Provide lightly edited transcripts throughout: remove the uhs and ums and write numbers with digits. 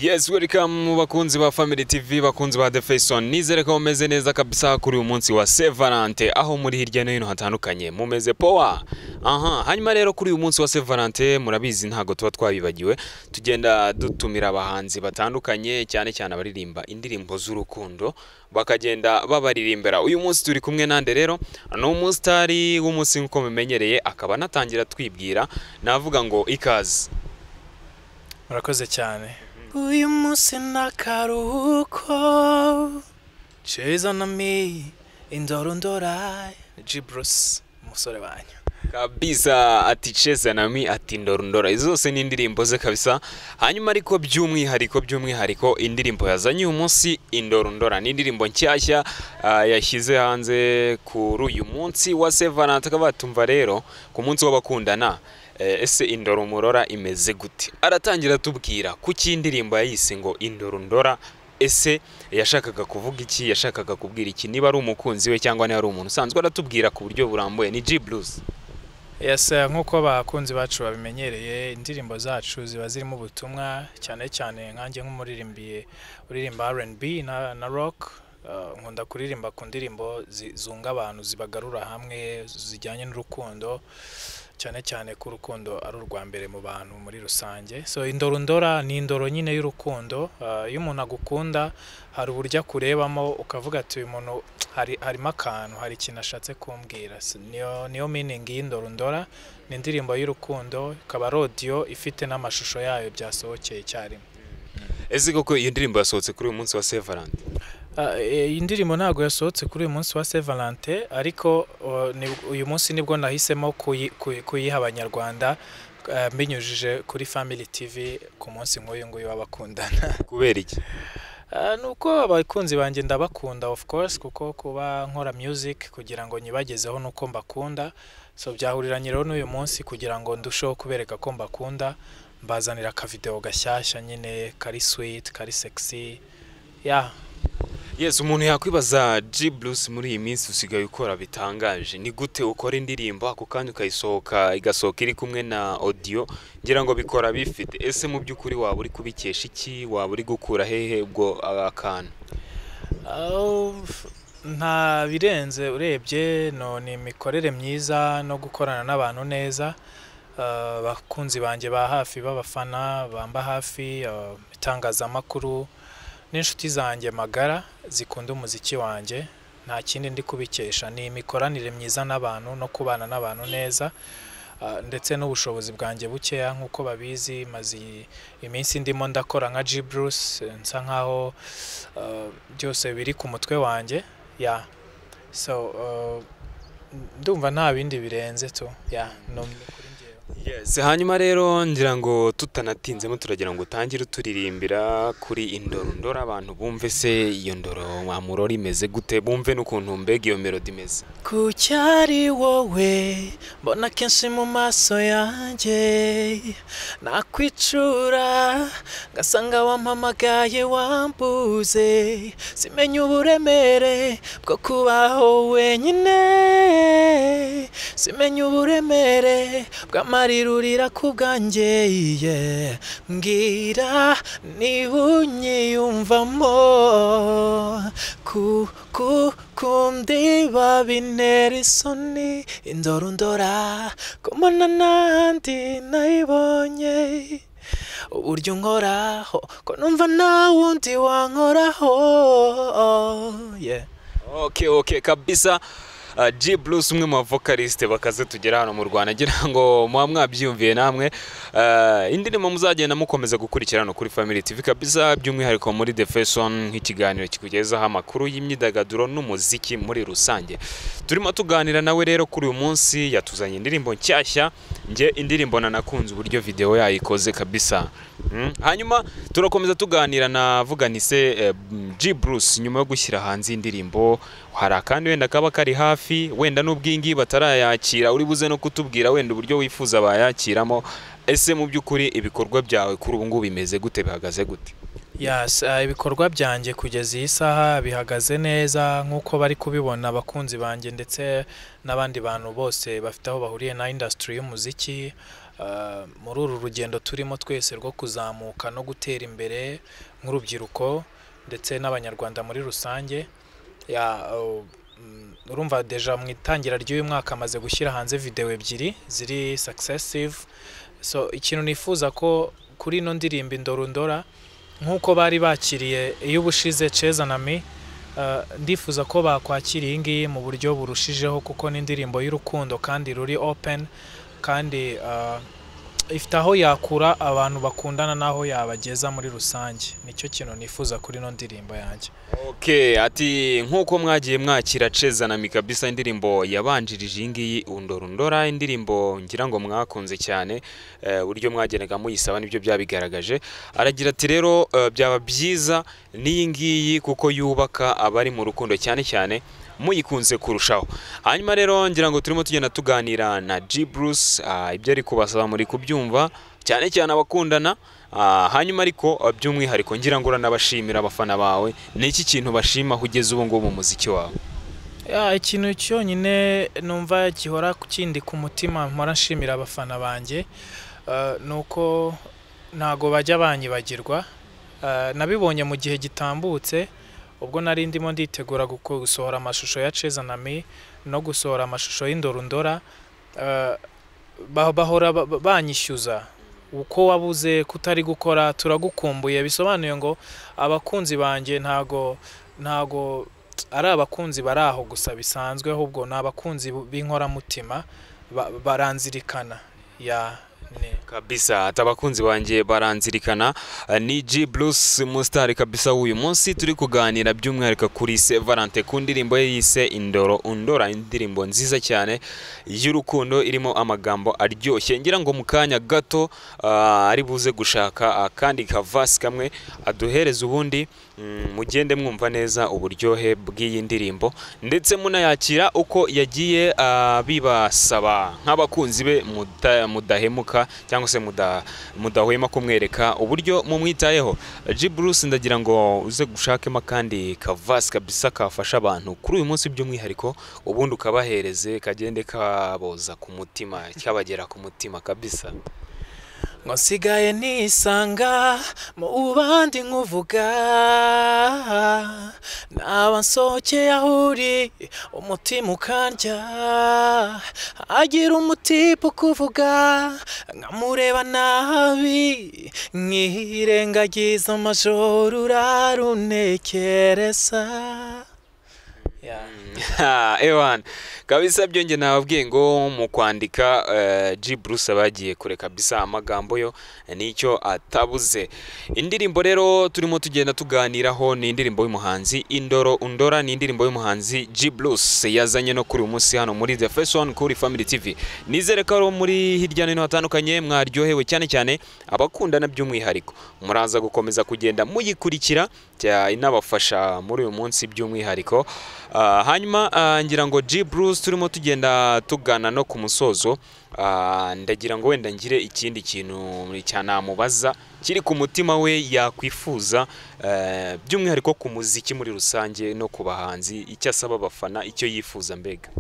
Yes, welcome bakunzi ba Family TV, bakunzi ba The Face On. Nizere ko mumeze neza kabisa kuri uyu munsi wa Saint Valentin, aho muri hirya no hino hatandukanye. Mumeze power. Hanyuma rero kuri uyu munsi wa Saint Valentin murabizi ntago tuba twabibagiwe. Tugenda dutumira abahanzi batandukanye cyane cyane abaririmba indirimbo z'urukundo bakagenda babaririmbera. Uyu munsi turi kumwe nande rero no umusitari w'umunsi nko mumenyereye, akaba natangira twibwira navuga ngo ikaze. Murakoze cyane. Uyu munsi nakaruhuko cheza na mi indorondora G-Bruce umusore wanyu kabisa ati cheza na mi ati ndorondora. Izo zose ni indirimbo ze kabisa. Hanyuma ariko by'umwihariko indirimbo yazanye uyu munsi indorondora ni indirimbo nshyashya yashyize hanze kuri uyu munsi wa Saint Valentin. Kabatumva rero ku munsi w'abakundana ese indoromorora imeze gute. Aratangira tubwira kuki indirimbo yayise ngo indorondora. Ese yashakaga kuvuga iki, yashakaga kubwira iki, niba ari umukunzi we cyangwa ni ari umuntu usanzwe. Aratubwira ku buryo burambuye. Ni G-Bruce. Yes, nkuko abakunzi bacu babimenyereye, indirimbo zacu ziba zirimo ubutumwa cyane cyane nkanjye nk'umuririmbiye uririmba R&B na rock. Nkunda kuririmba ku ndirimbo zunga abantu, zibagarura hamwe, zijyanye n'urukundo, cyane cyane ko urukundo ari urwa mbere mu bantu muri rusange. So indorondora ni indoro nyine y'urukundo. Iyo umuntu agukunda hari uburyo kurebamo ukavuga ati uyu muntu harimo akantu, hari ikintu ashatse kumbwira. Niyo meaning y'indorondora. Ni indirimbo y'urukundo, ikaba audio ifite n'amashusho yayo byasohokeye cyarimo. Ese koko iyo ndirimbo yasohotse kuri uyu munsi wa Saint Valentin? Iyi ndirimbo ntago yasohotse kuri uyu munsi wa Saint Valentin, ariko uyu munsi nibwo nahisemo kuyiha abanyarwanda mbinyujije kuri Family TV ku munsi nk'uyu nguyu w'abakundana. Kubera iki? Nuko abakunzi banjye ndabakunda of course, kuko kuba nkora music kugira ngo nyibagezeho nuko mbakunda. So byahuriranye rero n'uyu munsi kugira ngo ndusheho kubereka ko mbakunda, mbazanira ka video gashyashya nyine kari sweet, kari sexy. Yes, umuntu yakwibaza G-Bruce muri iyi minsi usigaye ukora bitangaje. Ni gute ukora indirimbo ako kanya igasohoka iri kumwe na audio, ngira ngo bikora bifite. Ese mu by'ukuri waba uri kubikesha iki, waba uri gukura hehe ubwo akantu? Nta birenze urebye, ni imikorere myiza no gukorana n'abantu neza. Bakunzi banjye ba hafi, b'abafana bamba hafi, itangazamakuru n'inshuti zanjye magara zikunda umuziki wanjye. Nta kindi ndi kubikesha, ni imikoranire myiza n'abantu no kubana n'abantu neza, ndetse n'ubushobozi bwanjye bukeya. Nkuko babizi maze iminsi ndimo ndakora nka G-Bruce, nsa nkaho byose biri ku mutwe wanjye. So ndumva nta bindi birenze tu. No. Yes, hanyuma rero ngira ngo tutanatinzemo turagira ngo utangire turirimbira kuri indorondora, abantu bumve se iyo ndoro amurora imeze gute, bumve n'ukuntu mbega iyo melody imeze. Kucyari wowe mbona kenshi mu maso yanjye, nakwicura ngasanga wampamagaye wambuze, simenye uburemere bwo kubaho wenyine, simenye uburemere bw'amarirurira ku bwanjye. Mbwira niba unyiyumvamo, kundi babintera isoni. Indorondora kumana nandi nayibonye, uburyo nkoraho ko numva nta wundi wankoraho. Okay kabisa. G-Bruce umwe mu vocaliste bakaze tugera hano mu Rwanda, ngira ngo mwabyumviye namwe. Indirimbo muzagenda mukomeza gukurikirana kuri Family TV kabisa, by'umwihariko muri The Face On, nk'ikiganiro kikugezaho amakuru y'imyidagaduro n'umuziki muri rusange. Turimo tuganira nawe rero kuri uyu munsi, yatuzanye indirimbo nshyashya. Nge indirimbo nanakunze uburyo video yayikoze kabisa. Hanyuma turakomeza tuganira navuga nise G-Bruce nyuma yo gushyira hanze indirimbo, hari akandi wenda kaba kari hafi, wenda n'ubwingi batarayakira, uri buze no kutubwira wenda uburyo wifuza bayakiramo. Ese mu by'ukuri ibikorwa byawe kuri ubu ngubu bimeze gute, bihagaze gute? Yes, ibikorwa byanjye kugeza iyi saha bihagaze neza nkuko bari kubibona abakunzi banjye ndetse n'abandi bantu bose bafite aho bahuriye na industry y'umuziki. muri uru rugendo turimo twese rwo kuzamuka no gutera imbere nk'urubyiruko ndetse n'abanyarwanda muri rusange. Urumva deja mu itangira ry'uyu mwaka amaze gushyira hanze video ebyiri ziri successive. So ikintu nifuza ko kuri ino ndirimbo Indorondora nk'uko bari bakiriye iyo ubushize Cheza na Mi, ndifuza ko bakwakiriye ngiyi mu buryo burushijeho, kuko ni indirimbo y'urukundo kandi ruri open, kandi ifite aho yakura abantu bakundana naho yabageza muri rusange. Nicyo kintu nifuza kuri ino ndirimbo yanjye. Okay, ati nkuko mwagiye mwakira Cheza na Mi kabisa, indirimbo yabanjirije ngiyi Indorondora, indirimbo ngira ngo mwakunze cyane, buryo mwagenega muyisaba nibyo byabigaragaje. Aragira ati rero byaba byiza n'iyi ngiyi kuko yubaka abari mu rukundo cyane cyane muyikunze kurushaho. Hanyuma rero ngira ngo turimo tugenda tuganira na G Bruce, ibyo ari kubasaba muri kubyumva cyane cyane abakundana. Hanyuma ariko by'umwihariko ngira ngo uranabashimira abafana bawe, ni iki kintu bashima kugeza ubu ngubu mu muziki wawe? Ikintu cyonyine numva gihora kindi ku mutima mpora nshimira abafana banjye, nuko ntago bajya banyibagirwa. Nabibonye mu gihe gitambutse ubwo nari ndimo nditegura gusohora amashusho ya Cheza na Mi no gusohora amashusho y'Indorondora, bahora banyishyuza uko wabuze kutari gukora, turagukumbuye. Bisobanuye ngo abakunzi banjye ntago ari abakunzi bari aho gusa bisanzwe, ahubwo ni abakunzi b'inkoramutima baranzirikana kabisa. Atabakunzi banjye baranzirikana. Ni G Bruce Mustari kabisa. Uyu munsi turi kuganira by'umwihariko kuri Saint Valentin ku ndirimbo ye yise Indorondora, indirimbo nziza cyane y'urukundo irimo amagambo aryoshye. Ngira ngo mu kanya gato ari buze gushaka kandi kavasi kamwe aduhereza, ubundi mugende mwumva neza uburyohe bw'iyi ndirimbo ndetse munayakira uko yagiye bibasaba nk'abakunzi be mudahemuka cyangwa se mudahwema kumwereka uburyo mumwitayeho. G Bruce ndagira ngo uze gushakemo kandi kavasi kabisa kafasha abantu kuri uyu munsi by'umwihariko, ubundi ukabahereze kagende kaboza ku mutima, cyabagera ku mutima kabisa. ngo sigaye nisanga mu bandi nkuvuga, naba nsohokeye aho uri umutima ukandya, agira umutipe ukuvuga nkamureba nabi, nkirengagiza amajoro urarunekereza. Ewan kabisa, byonge nababwiye ngo mu kwandika G Bruce abagiye kure kabisa, amagambo yo nicyo atabuze. Indirimbo rero turimo tugenda tuganiraho ni indirimbo y'umuhanzi Indorondora, ni indirimbo y'umuhanzi G Bruce yazanye no kuri uyu munsi hano muri The First One kuri Family TV. Nizere ko muri hirya no hino hatandukanye mwaryohewe, cyane cyane abakundana by'umwihariko muraza gukomeza kugenda muyikurikira inabafasha muri uyu munsi by'umwihariko. Hanyuma ngira ngo G Bruce turimo tugenda tugana no ku musozo, ndagira ngo wenda ngire ikindi kintu cyanamubaza kiri ku mutima we yakwifuza, by'umwihariko ku muziki muri rusange no ku bahanzi, icyo asaba abafana, icyo yifuza mbega.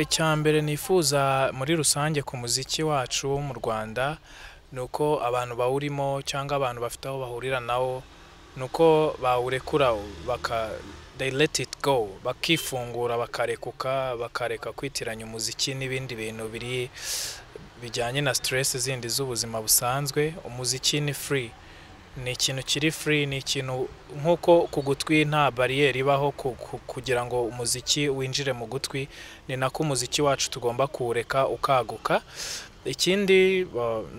Icyambere nifuza muri rusange ku muziki wacu mu Rwanda nuko abantu bawurimo cyangwa abantu bafite aho bahurira nawo, nuko bawurekura they let it go, bakifungura bakarekuka, bakareka kwitiranya umuziki n'ibindi bintu bijyanye na stress zindi z'ubuzima busanzwe. Umuziki ni free, ni ikintu kiri free, ni ikintu nkuko ku gutwi nta barriere ibaho kugira ngo umuziki winjire mu gutwi, ni nako umuziki wacu tugomba kuwureka ukaguka. Ikindi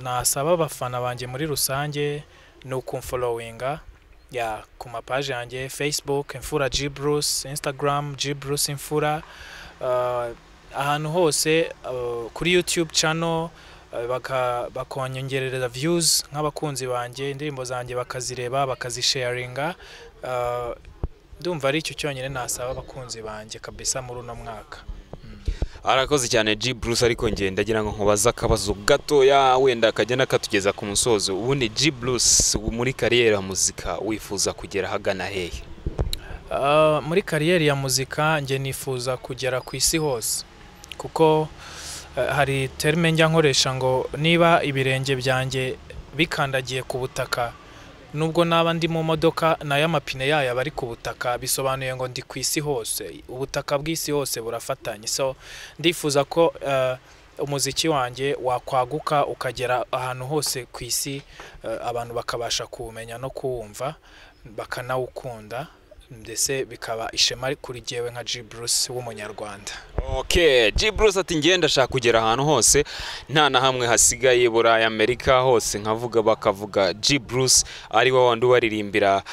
nasaba abafana banjye muri rusange ni ukumfollowinga ku mapaje yanjye Facebook Imfura G Bruce, Instagram G Bruce Imfura, ahantu hose, kuri YouTube channel bakonyongerera views nk'abakunzi banjye, indirimbo zanjye bakazireba bakazisharinga. Ndumva ari icyo cyonyine nasaba abakunzi banjye kabisa muri uno mwaka. Arakoze cyane G Bruce, ariko ndagira ngo nkubaza akabazo gatoya wenda kagenda katugeza ku musozo. Ubundi G Bruce muri kariyeri ya muzika wifuza kugera hagana hehe? Muri kariyeri ya muzika nge nifuza kugera ku isi hose, kuko hari terme njya nkoresha ngo niba ibirenge byanjye bikandagiye ku butaka nubwo naba ndi mu modoka nayo amapine yayo bari ku butaka bisobanuye ngo ndi ku isi hose ubutaka bw'isi hose burafatanye so ndifuza ko umuziki wanjye wakwaguka ukagera ahantu hose ku isi abantu bakabasha kuwumenya no kuwumva bakanawukunda ndetse bikaba ishema kuri jewe nka G Bruce w'umunyarwanda. Okay, G Bruce ati ngenda ndashaka kugera ahantu hose nta na hamwe hasigaye Burayi Amerika hose nkavuga bakavuga G Bruce ari wa wandi waririmbira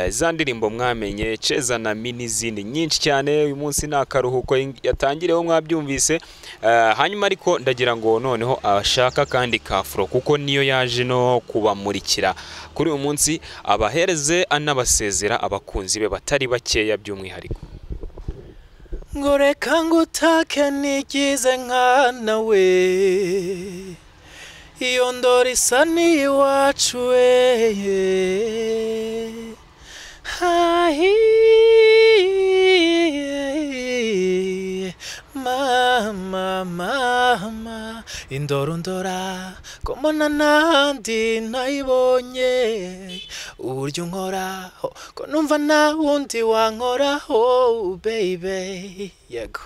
za ndirimbo mwamenye Cheza na Mini zindi nyinshi cyane uyu munsi nakaruhuko yatangireho mwabyumvise hanyuma ariko ndagira ngo noneho abashaka kandi kafro kuko niyo yaje no kubamurikira kuri uyu munsi abahereze anabasezera abakunzi be batari bakeya by'umwihariko. Ngo reka ngutake nigize nka nawe iyo ndori isa n'iwacu we mama indoro ndora ko mbona nandi nayibonye uburyo nkoraho ko numva nta wundi wankoraho baby yego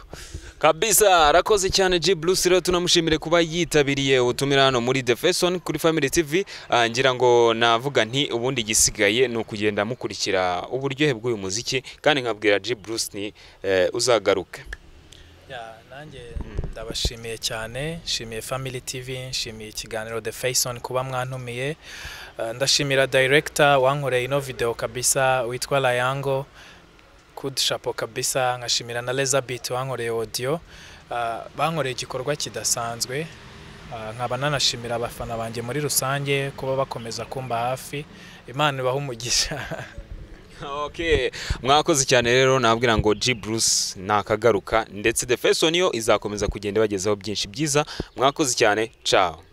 kabisa. Arakoze cyane G Bruce rero tunamushimire kuba yitabiriye utumira hano muri The Fason kuri Family TV. Ngira ngo navuga nti ubundi gisigaye no kugenda mukurikira uburyohe bw'uyu muziki kandi nkabwira G Bruce ni uzagaruke. Nanjye ndabashimiye cyane, nshimiye Family TV, nshimiye ikiganiro The Fason kuba mwantumiye. Ndashimira director wankoreye ino video kabisa witwa Layango Good Chapeau kabisa, nkashimira na Elizabeth wankoreye audio. Bankoreye igikorwa kidasanzwe. Nkaba nanashimira abafana banjye muri rusange kuba bakomeza kumba hafi. Imana ibahe umugisha. Okay, mwakoze cyane rero nabwira ngo G Bruce nakagaruka ndetse The Fason yo izakomeza kugenda bagezaho byinshi byiza. Mwakoze cyane, ciao.